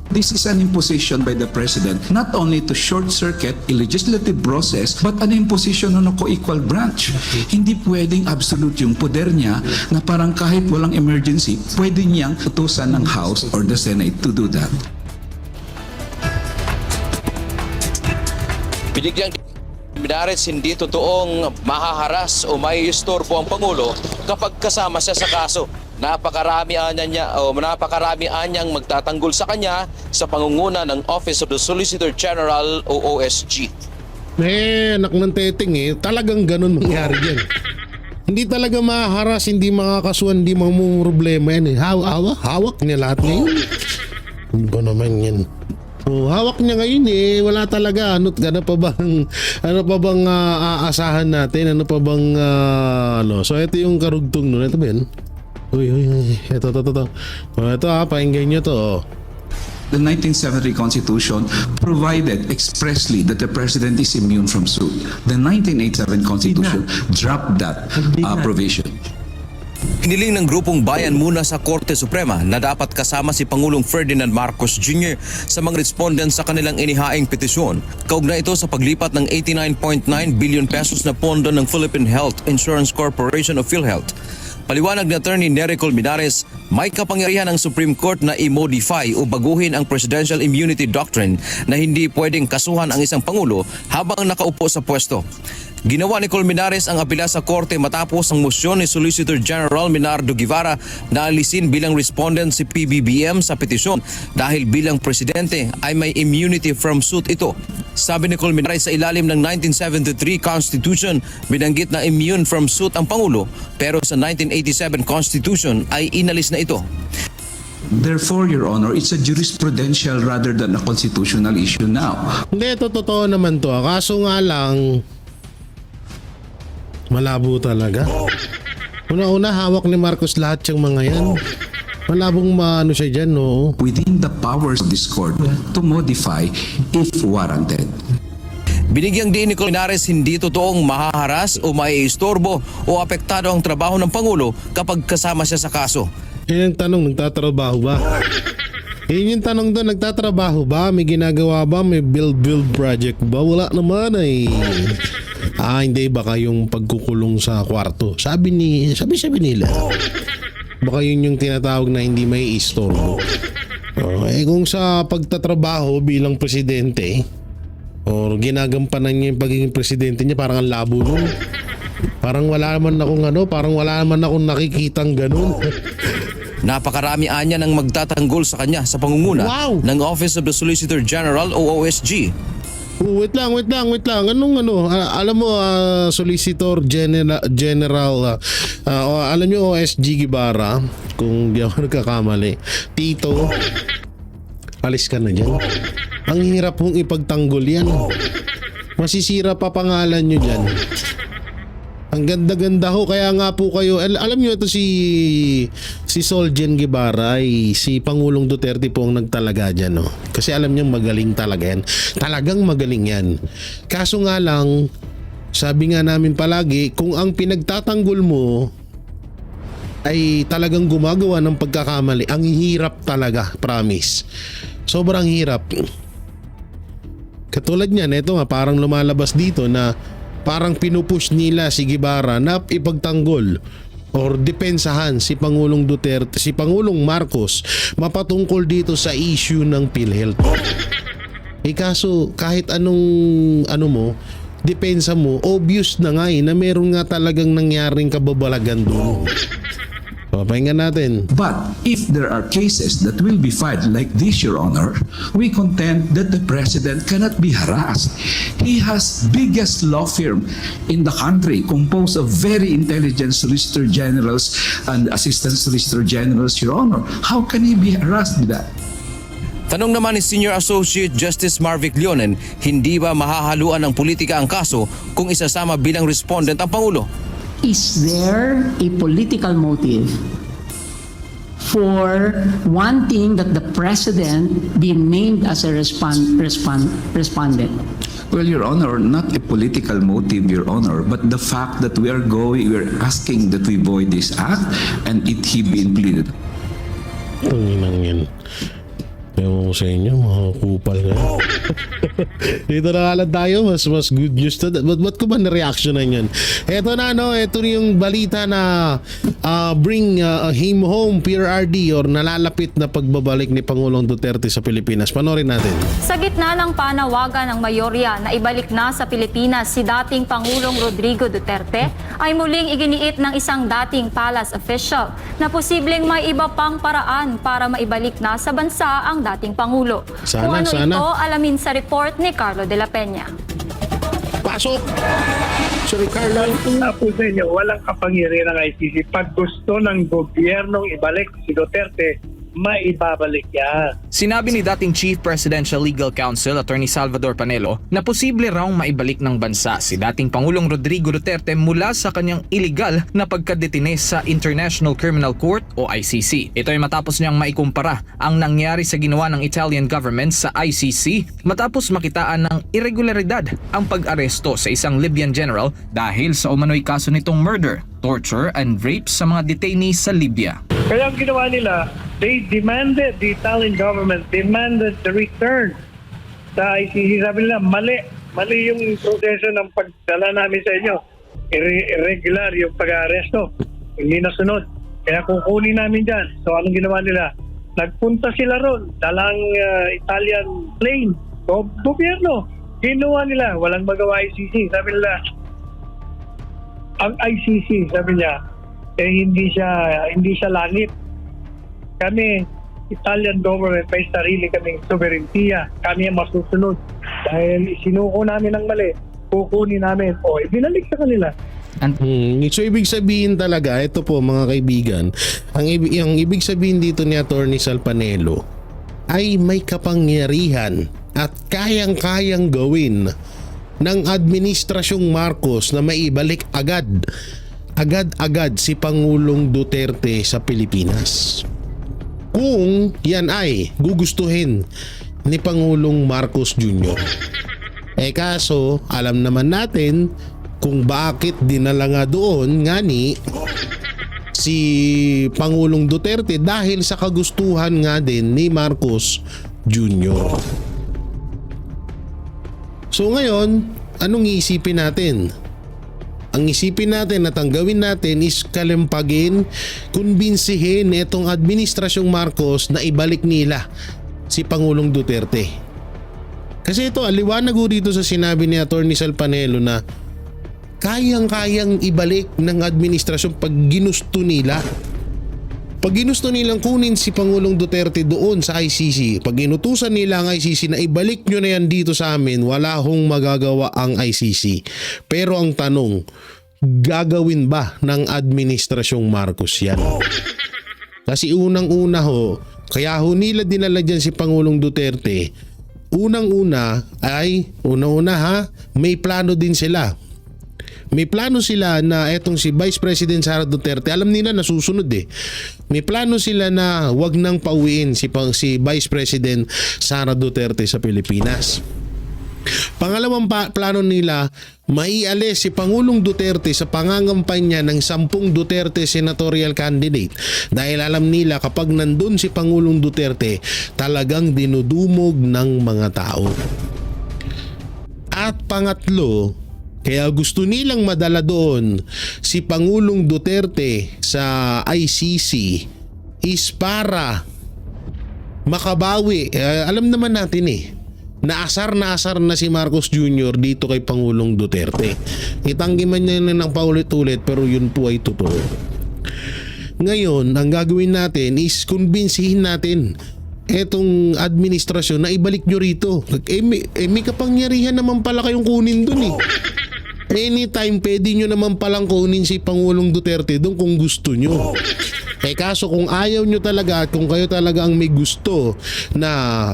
This is an imposition by the President not only to short-circuit a legislative process but an imposition on a co-equal branch. Hindi pwedeng absolute yung poder niya na parang kahit walang emergency, pwede niyang utusan ng House or the Senate to do that.
Binigyang Minares, hindi totoong mahaharas o maiistorbo ang Pangulo kapag kasama siya sa kaso. Napakarami anyang magtatanggol sa kanya sa pangunguna ng Office of the Solicitor General o OSG.
Anak ng teteng talagang ganun mangyari dyan. Hindi talaga mahaharas, hindi makakasuhan, hindi problema yan hawak niya lahat ngayon. Ano ba naman yan? Hawak niya ngayon wala talaga. Ano pa bang aasahan natin? Ano pa bang So ito yung karugtong nun. Ito ba yan? Uy. Ito. Ito pakinggan nyo to.
The 1970 Constitution provided expressly that the President is immune from suit. The 1987 Constitution dropped that provision.
Hiniling ng grupong Bayan Muna sa Korte Suprema na dapat kasama si Pangulong Ferdinand Marcos Jr. sa mga respondent sa kanilang inihaing petisyon. Kaugnay ito sa paglipat ng 89.9 billion pesos na pondo ng Philippine Health Insurance Corporation o PhilHealth. Paliwanag ni Attorney Nery Colmenares, may kapangyarihan ng Supreme Court na i-modify o baguhin ang Presidential Immunity Doctrine na hindi pwedeng kasuhan ang isang Pangulo habang nakaupo sa pwesto. Ginawa ni Colmenares ang apela sa korte matapos ang mosyon ni Solicitor General Menardo Guevara na alisin bilang respondent si PBBM sa petisyon dahil bilang presidente ay may immunity from suit ito. Sabi ni Colmenares, sa ilalim ng 1973 Constitution, binanggit na immune from suit ang Pangulo, pero sa 1987 Constitution ay inalis na ito.
Therefore, Your Honor, it's a jurisprudential rather than a constitutional issue now.
Hindi, ito totoo naman to. Kaso nga lang, malabo talaga. Una-una, hawak ni Marcos lahat yung mga yan. Malabong maano siya dyan, no?
Within the powers of this court to modify if warranted.
Binigyang diin ni Colmenares, hindi totoong mahaharas o maiistorbo o apektado ang trabaho ng Pangulo kapag kasama siya sa kaso.
Yan yung tanong, nagtatrabaho ba? Yun yung tanong doon, nagtatrabaho ba? May ginagawa ba? May build project ba? Wala naman hindi, baka yung pagkukulong sa kwarto. Sabi nila. Baka yun yung tinatawag na hindi may istorbo. Kung sa pagtatrabaho bilang presidente or ginagampanan niya yung pagiging presidente niya, parang ang labo nun. Parang wala naman akong nakikitang ganun.
Napakarami anya ng magtatanggol sa kanya sa pangunguna ng Office of the Solicitor General o OSG.
Wait lang. Alam mo, Solicitor General, alam nyo, OSG Guevara, kung di ako nagkakamali, Tito, alis ka na dyan. Ang hirap mong ipagtanggol yan. Masisira pa pangalan nyo dyan. Ang ganda-ganda ho, kaya nga po kayo, alam nyo ito si Solgen Guevara, si Pangulong Duterte po ang nagtalaga dyan, no? Kasi alam nyo magaling talaga yan. Talagang magaling yan. Kaso nga lang, sabi nga namin palagi, kung ang pinagtatanggol mo ay talagang gumagawa ng pagkakamali. Ang hirap talaga, promise. Sobrang hirap. Katulad niyan, ito nga parang lumalabas dito na parang pinupush nila si Guevara na ipagtanggol or depensahan si Pangulong Duterte, si Pangulong Marcos mapatungkol dito sa issue ng PhilHealth. Kaso kahit anong depensa mo, obvious na nga na meron nga talagang nangyaring kababalagan doon. Papahingan natin.
But if there are cases that will be filed like this, Your Honor, we contend that the President cannot be harassed. He has biggest law firm in the country composed of very intelligent Solicitor Generals and Assistant Solicitor Generals, Your Honor. How can he be harassed with that?
Tanong naman ni Senior Associate Justice Marvic Leonen, hindi ba mahahaluan ng politika ang kaso kung isasama bilang respondent ang Pangulo?
Is there a political motive for wanting that the president be named as a respondent?
Well, Your Honor, not a political motive, Your Honor, but the fact that we're asking that we void this act and it he be pleaded.
Ang inang yan. Ewan ko sa inyo, mga kupal ka. Dito na lang tayo, mas good news to that. Ba't ko ba na-reactionan yan? Eto na, no? Ito yung balita na bring him home, PRRD, or nalalapit na pagbabalik ni Pangulong Duterte sa Pilipinas. Panoorin natin.
Sa gitna ng panawagan ng mayorya na ibalik na sa Pilipinas si dating Pangulong Rodrigo Duterte, ay muling iginiit ng isang dating palace official na posibleng may iba pang paraan para maibalik na sa bansa ang dating Pangulo. Kung ano ito, alamin sa report ni Carlo de la Peña.
Pasok! Sorry, Carlo.
Nga po sa inyo, walang kapangyarihan ng ICC. Pag gusto ng gobyernong ibalik si Duterte, maibabalik yan.
Sinabi ni dating Chief Presidential Legal Counsel Attorney Salvador Panelo na posible raw maibalik ng bansa si dating Pangulong Rodrigo Duterte mula sa kanyang iligal na pagkadetine sa International Criminal Court o ICC. Ito ay matapos niyang maikumpara ang nangyari sa ginawa ng Italian government sa ICC matapos makitaan ng irregularidad ang pag-aresto sa isang Libyan general dahil sa umano'y kaso nitong murder, torture and rape sa mga detainees sa Libya.
Kaya ang ginawa nila, the Italian government demanded the return sa ICC. Sabi nila, mali yung proseso ng pagdala namin sa inyo. Irregular yung pag-aresto. Hindi nasunod. Kaya kukunin namin dyan. So anong ginawa nila? Nagpunta sila ron, dalang Italian plane. So, gobyerno, ginawa nila. Walang magawa ICC. Sabi nila, ang ICC, sabi niya, hindi siya langit. Kami, Italian government, may sarili kaming sobereintiya. Kami ang masusunod. Dahil isinuko namin ang mali, kukunin namin. O, ibinalik sa kanila.
So ibig sabihin talaga, ito po mga kaibigan, ang ibig sabihin dito ni Attorney Sal Panelo ay may kapangyarihan at kayang-kayang gawin ng Administrasyong Marcos na maibalik agad-agad si Pangulong Duterte sa Pilipinas. Kung yan ay gugustuhin ni Pangulong Marcos Jr. Kaso, alam naman natin kung bakit dinala nga doon nga ni si Pangulong Duterte dahil sa kagustuhan nga din ni Marcos Jr. So ngayon, anong iisipin natin? Ang isipin natin at ang gawin natin is kalampagin, kumbinsihin itong Administrasyong Marcos na ibalik nila si Pangulong Duterte. Kasi ito, aliwanag dito sa sinabi ni Attorney Sal Panelo na kayang-kayang ibalik ng administrasyon pag ginusto nila. Pag ginusto nilang kunin si Pangulong Duterte doon sa ICC, pag inutusan nila ang ICC na ibalik nyo na yan dito sa amin, wala hong magagawa ang ICC. Pero ang tanong, gagawin ba ng Administrasyong Marcos yan? Kasi unang-una kaya nila dinala dyan si Pangulong Duterte, unang-una may plano din sila. May plano sila na etong si Vice President Sara Duterte, alam nila na susunod May plano sila na wag nang pauwiin si Vice President Sara Duterte sa Pilipinas. Pangalawang plano nila, maialis si Pangulong Duterte sa pangangampanya ng 10 Duterte senatorial candidate dahil alam nila kapag nandun si Pangulong Duterte, talagang dinudumog ng mga tao. At pangatlo, kaya gusto nilang madala doon si Pangulong Duterte sa ICC is para makabawi. Alam naman natin naasar na si Marcos Jr. dito kay Pangulong Duterte. Itanggi man niya ng paulit-ulit pero yun po ay totoo. Ngayon, ang gagawin natin is kumbinsihin natin etong administrasyon na ibalik nyo rito. May kapangyarihan naman pala kayong kunin dun Anytime pwede nyo naman palang kunin si Pangulong Duterte doon kung gusto nyo. Kaso kung ayaw nyo talaga at kung kayo talaga ang may gusto na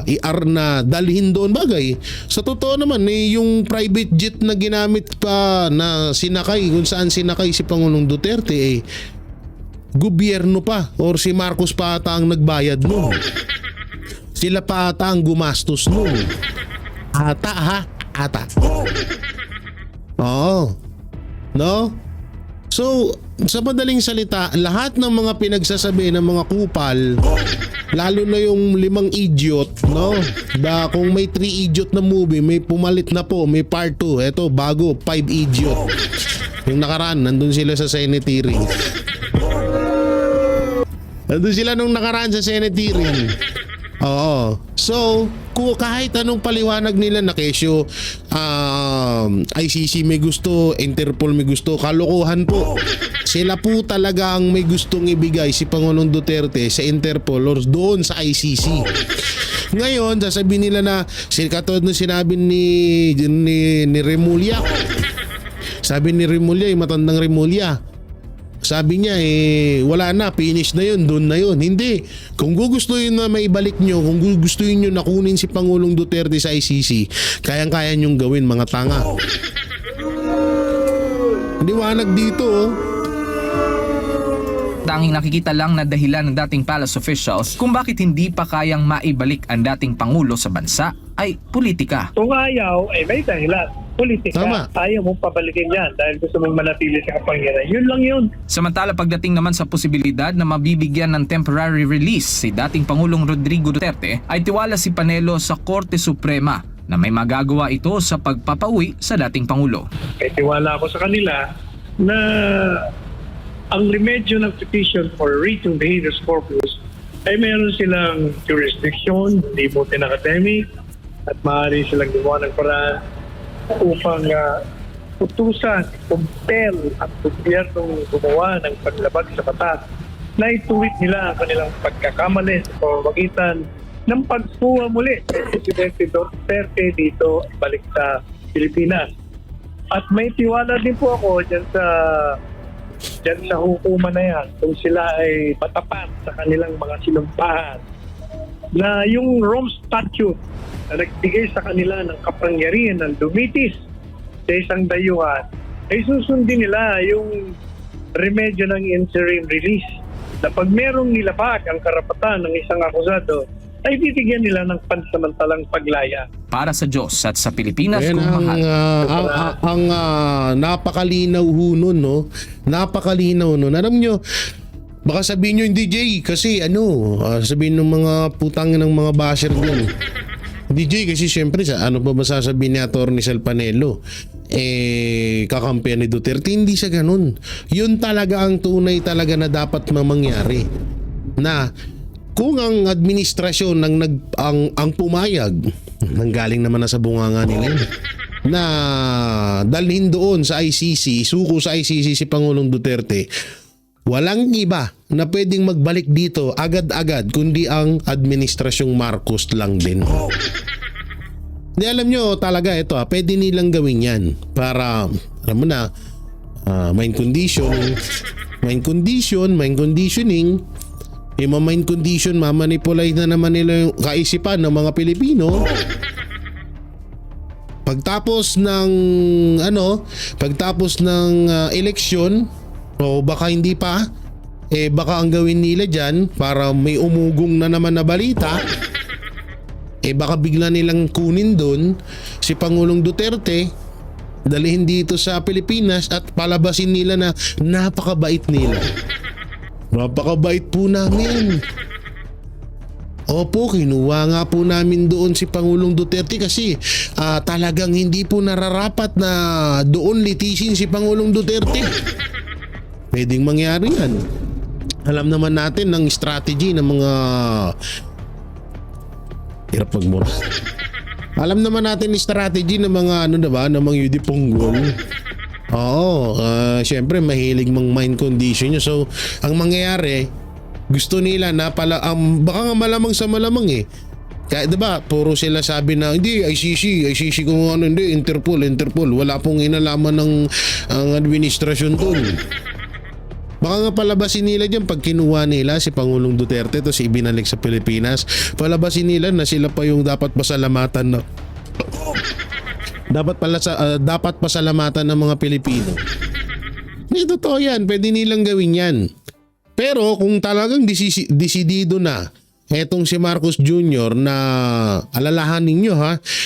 dalhin doon, bagay sa totoo naman yung private jet na ginamit pa na sinakay, kung saan sinakay si Pangulong Duterte gobyerno pa or si Marcos pa ata ang nagbayad nun. Sila pa ata ang gumastos nun. Ata. Oo. No? So, sa madaling salita, lahat ng mga pinagsasabi ng mga kupal, lalo na yung 5 idiot, no? Kung may 3 idiot na movie, may pumalit na po, may part 2. Eto, bago, 5 idiot. Yung nakaraan, nandun sila sa Senate hearing. Nandun sila nung nakaraan sa Senate hearing. Oo. So, kahit anong paliwanag nila na kesyo, ICC may gusto, Interpol may gusto, kalokohan po. Sila po talaga ang may gustong ibigay si Pangulong Duterte sa Interpol or doon sa ICC. Ngayon, sasabihin nila na katulad ng sinabi ni Remulla. Sabi ni Remulla, matandang Remulla. Sabi niya wala na, finish na yun, doon na yun. Hindi. Kung gugustuhin na maibalik nyo, kung gugustuhin nyo na kunin si Pangulong Duterte sa ICC, kayang-kaya nyong gawin, mga tanga. Liwanag dito
Tanging nakikita lang na dahilan ng dating palace officials kung bakit hindi pa kayang maibalik ang dating Pangulo sa bansa ay politika.
Kung ayaw, may dahilan. Politika.
Tama.
Ayaw mong pabalikin yan dahil gusto mong manatili sa kapangyarihan. Yun lang yun.
Samantala pagdating naman sa posibilidad na mabibigyan ng temporary release si dating Pangulong Rodrigo Duterte, ay tiwala si Panelo sa Korte Suprema na may magagawa ito sa pagpapauwi sa dating Pangulo.
Tiwala ako sa kanila na ang remedyo ng petition for writ of habeas corpus ay meron silang jurisdiction, libutin academic, at maaari silang gumawa ng paraan upang utusan, compel ang gobyernong gumawa ng paglabag sa batas na ituwid nila ang kanilang pagkakamali sa pamamagitan ng pagkuha muli kay Presidente Duterte dito balik sa Pilipinas. At may tiwala din po ako dyan sa hukuman na yan kung sila ay patapat sa kanilang mga sinumpahan na yung Rome Statute na nagbigay sa kanila ng kapangyarihan ng dumitis sa isang dayuhan ay susundin nila yung remedyo ng interim release na pag merong nilabag ang karapatan ng isang akusado ay bibigyan nila ng pansamantalang paglaya.
Para sa Diyos at sa Pilipinas
Ayan
kung mahal.
ang napakalinaw nun, no? Napakalinaw nun. Alam nyo, baka sabihin nyo hindi, Jay, kasi sabihin ng mga putang ng mga basher din. DJ kasi syempre ano ba masasabi ni Atty. Sal Panelo kakampihan ni Duterte? Hindi siya ganun. Yun talaga ang tunay talaga na dapat mangyari, na kung ang administrasyon ang pumayag, nanggaling naman na sa bunganga nila na dalhin doon sa ICC, suko sa ICC si Pangulong Duterte, walang iba na pwedeng magbalik dito agad-agad kundi ang administrasyong Marcos lang din. Di alam nyo talaga ito, pwede nilang gawin yan para, alam mo na, mind conditioning, mind condition, mamanipulate na naman nila yung kaisipan ng mga Pilipino. Pagtapos ng eleksyon, o baka hindi pa, baka ang gawin nila dyan para may umugong na naman na balita, baka bigla nilang kunin doon si Pangulong Duterte, dalhin dito sa Pilipinas at palabasin nila na napakabait nila. Napakabait po namin. Opo, kinuha nga po namin doon si Pangulong Duterte kasi talagang hindi po nararapat na doon litisin si Pangulong Duterte. Pwedeng mangyari yan. Alam naman natin ng strategy ng mga hirap magmura. Alam naman natin yung strategy ng mga ng mga yudipunggol. Oo, syempre mahilig mang mind condition nyo. So, ang mangyayari, gusto nila na baka nga malamang sa malamang Kaya 'di ba, puro sila sabi na hindi ICC kung ano, hindi Interpol. Wala pong inalaman ng ang administrasyon doon. Baka nga palabasin nila diyan pag kinuha nila si Pangulong Duterte tapos ibinalik sa Pilipinas. Palabasin nila na sila pa yung dapat pasalamatan na dapat pasalamatan ng mga Pilipino. Hindi totoo yan, pwede nilang gawin yan. Pero kung talagang desidido na etong si Marcos Jr. na alalahanin nyo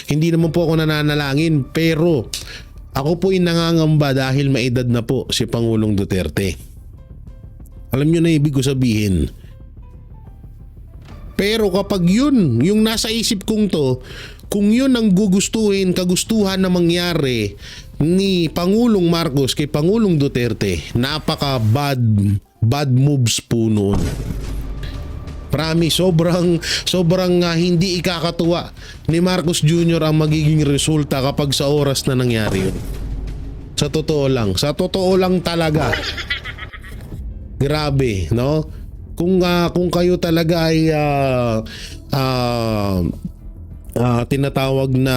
hindi naman po ako nananalangin, pero ako po nangangamba dahil maedad na po si Pangulong Duterte. Alam nyo na ibig ko sabihin. Pero kapag yun, yung nasa isip kong to, kung yun ang kagustuhan na mangyari ni Pangulong Marcos kay Pangulong Duterte, napaka bad moves po noon. Promise, sobrang hindi ikakatuwa ni Marcos Jr. ang magiging resulta kapag sa oras na nangyari yun. Sa totoo lang talaga. Grabe, no? Kung kayo talaga ay tinatawag na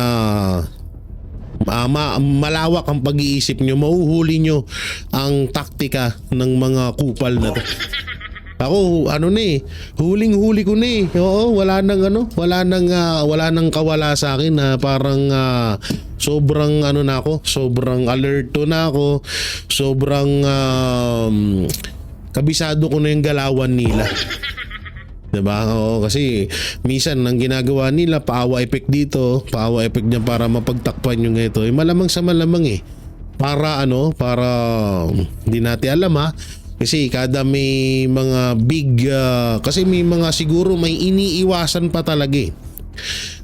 malawak ang pag-iisip nyo, mahuhuli nyo ang taktika ng mga kupal na to. Ako, huling-huli ko na Oo, wala nang kawala sa akin na parang sobrang na ako, sobrang alerto na ako, sobrang kabisado ko na yung galawan nila. Diba? Oo, kasi minsan ang ginagawa nila, paawa effect dito, paawa effect niya para mapagtakpan yung ito. Malamang sa malamang para hindi natin alam kasi kada may mga big kasi may mga siguro may iniiwasan pa talaga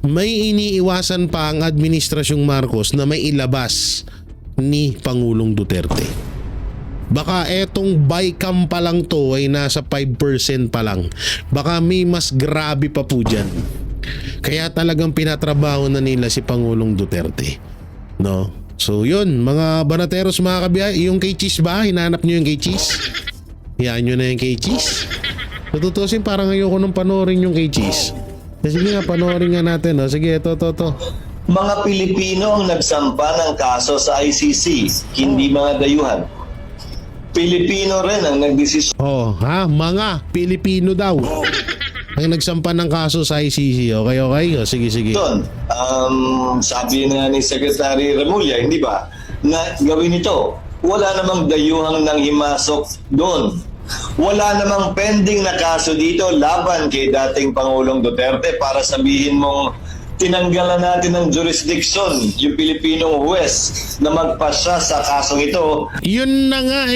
May iniiwasan pa ang administrasyong Marcos na may ilabas ni Pangulong Duterte. Baka etong bycam pa lang to ay nasa 5% pa lang. Baka may mas grabe pa po dyan. Kaya talagang pinatrabaho na nila si Pangulong Duterte. No? So yun, mga banateros, mga kabiyahe, yung kay Cheese ba? Hinanap nyo yung kay Cheese? Hiyaan nyo na yung kay Cheese? Natutusin, parang ayoko nung panoorin yung kay Cheese. Sige nga, panoorin nga natin. No? Sige, ito.
Mga Pilipino ang nagsampa ng kaso sa ICC, hindi mga dayuhan. Pilipino rin ang nagdesisyon.
Mga Pilipino daw ang nagsampa ng kaso sa ICC. Okay. Sige.
Sabi na ni Secretary Remulla, hindi ba, na gawin ito. Wala namang dayuhang nang himasok doon. Wala namang pending na kaso dito laban kay dating Pangulong Duterte para sabihin mong tinanggalan natin ng jurisdiction yung Pilipinong huwes na magpasya sa kasong ito.
Yun na nga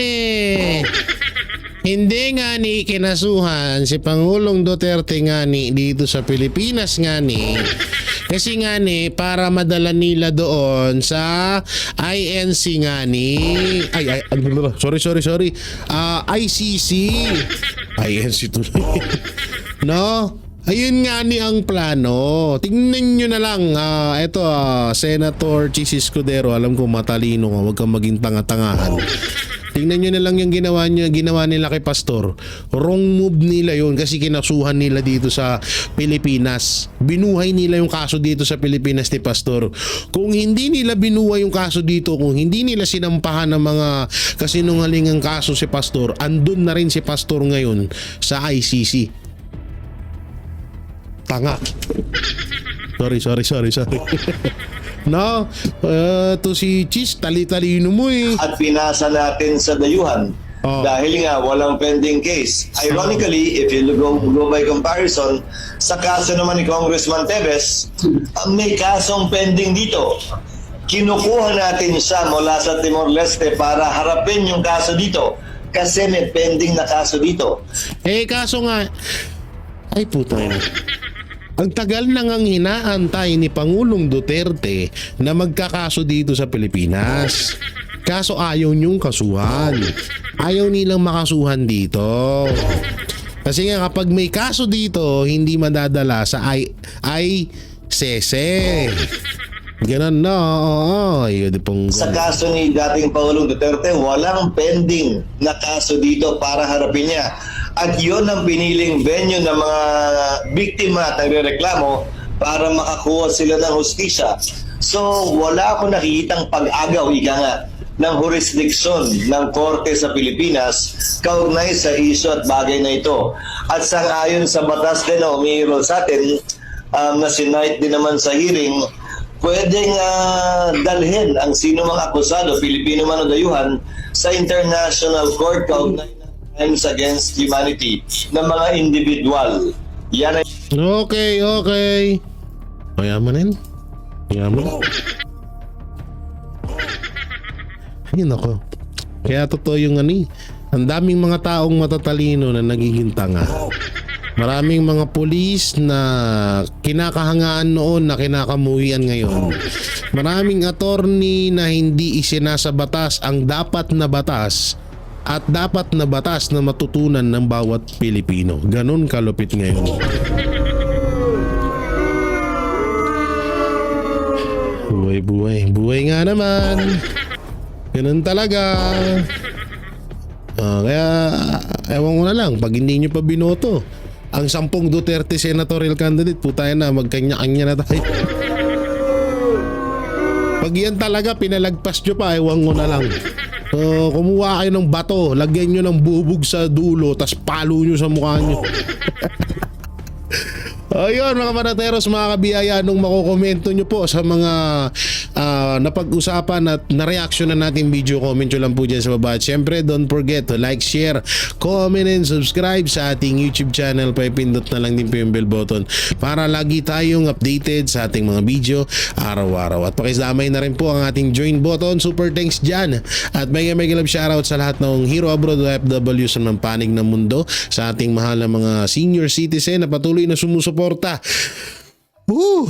Hindi nga ni kinasuhan si Pangulong Duterte nga dito sa Pilipinas kasi para madala nila doon sa INC sorry ICC INC tuloy no. Ayun nga ang plano. Tingnan nyo na lang. Senator Chis Escudero, alam ko matalino ka, huwag kang maging tanga-tangahan. Tingnan nyo na lang yung ginawa nila kay Pastor. Wrong move nila yun kasi kinasuhan nila dito sa Pilipinas. Binuhay nila yung kaso dito sa Pilipinas ni Pastor. Kung hindi nila binuhay yung kaso dito, kung hindi nila sinampahan ng mga kasinungalingang kaso si Pastor, andun na rin si Pastor ngayon sa ICC. Tanga. Sorry.
No? To si Cheese, tali-talino mo eh. At pinasa natin sa dayuhan
Oh.
Dahil nga walang pending case. Ironically, if you go by comparison, sa kaso naman ni Congressman Tevez, may kasong pending dito. Kinukuha natin siya mula sa Timor-Leste para harapin yung kaso dito kasi may pending na kaso dito.
Kaso nga, ay puta na. Ang tagal na ngang hinaantay ni Pangulong Duterte na magkakaso dito sa Pilipinas. Kaso ayaw niyong kasuhan. Ayaw nilang makasuhan dito. Kasi nga kapag may kaso dito, hindi madadala sa ICC. Ganun na, oo.
Sa kaso ni dating Pangulong Duterte, walang pending na kaso dito para harapin niya. At yun ang piniling venue ng mga biktima at nagrereklamo para makakuha sila ng hustisya. So wala akong nakikitang pag-agaw, ika nga, ng jurisdiction ng korte sa Pilipinas kaugnay sa issue at bagay na ito. At sangayon sa batas din na umiirol sa atin, na sinight din naman sa hearing, pwedeng dalhin ang sino mga akusado, Pilipino man o dayuhan, sa International Court kaugnay ng crimes against humanity ng mga individual. Yan ay...
Okay. Mayamanin. Ayun ako. Kaya totoo yung ang daming mga taong matatalino na nagiging tanga. Maraming mga pulis na kinakahangaan noon na kinakamuhian ngayon. Maraming attorney na hindi isinasa batas ang dapat na batas at dapat na batas na matutunan ng bawat Pilipino. Ganun kalupit ngayon. Buhay nga naman. Ganun talaga. Kaya ewan ko na lang, pag hindi nyo pa binoto ang 10 Duterte senatorial candidate, putay na, magkanya-kanya na tayo. Pag yan talaga pinalagpas nyo pa, ewan ko na lang. Kumuha kayo ng bato, lagyan nyo ng bubog sa dulo, tas palo nyo sa mukha nyo. Ayun mga Manateros, mga kabiyaya, nung makokomento nyo po sa mga napag-usapan at na-reaction na natin video, comment nyo lang po dyan sa baba. At syempre, don't forget to like, share, comment, and subscribe sa ating YouTube channel. Pipindot na lang din po yung bell button para lagi tayong updated sa ating mga video araw-araw. At pakislamay na rin po ang ating join button. Super thanks dyan. At mega love shoutout sa lahat ng Hero Abroad OFW sa mga panig ng mundo, sa ating mahal na mga senior citizen na patuloy na sumusuporta. Woo!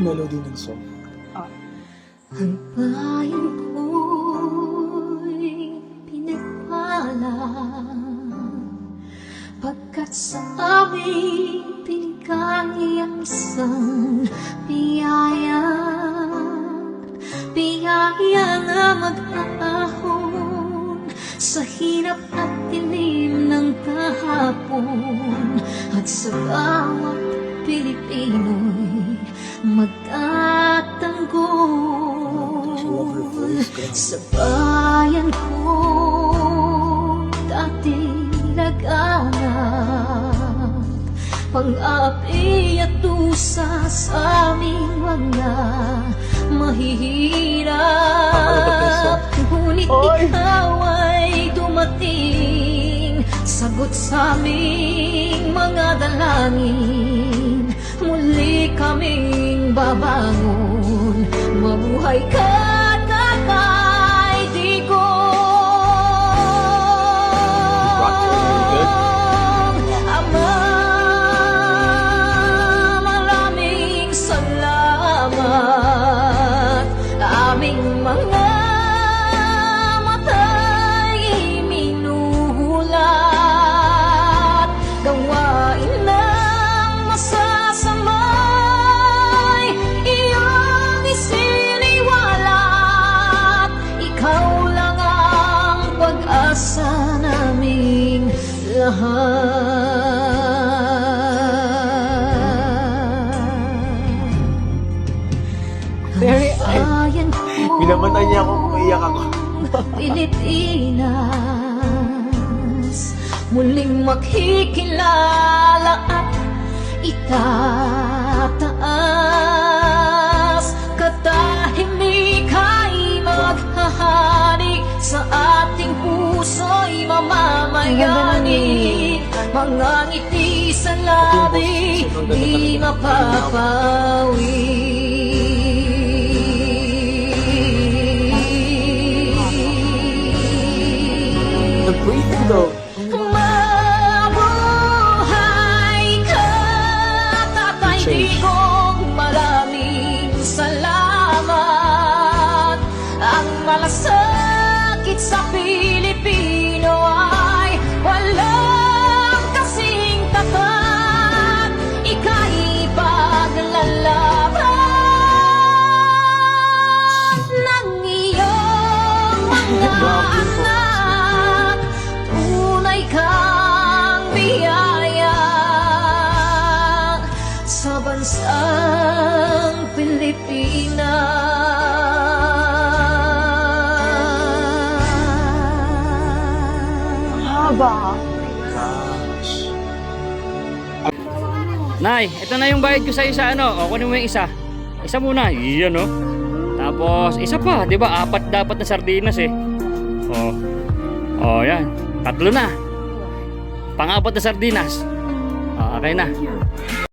Melody ng song.
Ang bayan ko'y pinagpala pagkat sa amin pinigay ang isang biyaya na mag-ahon sa hirap at dilim ng kahapon at sa bawat Pilipino'y magtatanggol sa bayan ko dating laganap, pang-api at dusa sa aming mga mahihirap. Ngunit ikaw ay dumating, sagot sa aming mga dalangin. Muli kaming babangon, mabuhay ka Tatay Digong. Ama, maraming salamat. Aming mga mata'y minuhulat, gawain ng masasamay iyong isiniwalat. Ikaw lang ang pag-asa naming lahat.
Binamatay niya ako, umiiyak ako.
Pilipinas, muling makikilala at itataas katahimik mga ngiti sa labi di mapapawi. Mabuhay ka, Tatay Digong, maraming salamat. Ang malasakit sa Pilipino ay walang kasing tapat. Ika'y paglalaban ng iyong mga anak. Tunay kang biyaya sa bansang Pilipinas. Haba.
Nay, ito na yung bayad ko sa isa, ano? O, kunin mo yung isa. Isa muna, iyan, no? Tapos, isa pa, di ba? 4 dapat na sardinas, eh. Yan. 3 na. Pang-4 na sardinas. Okay na.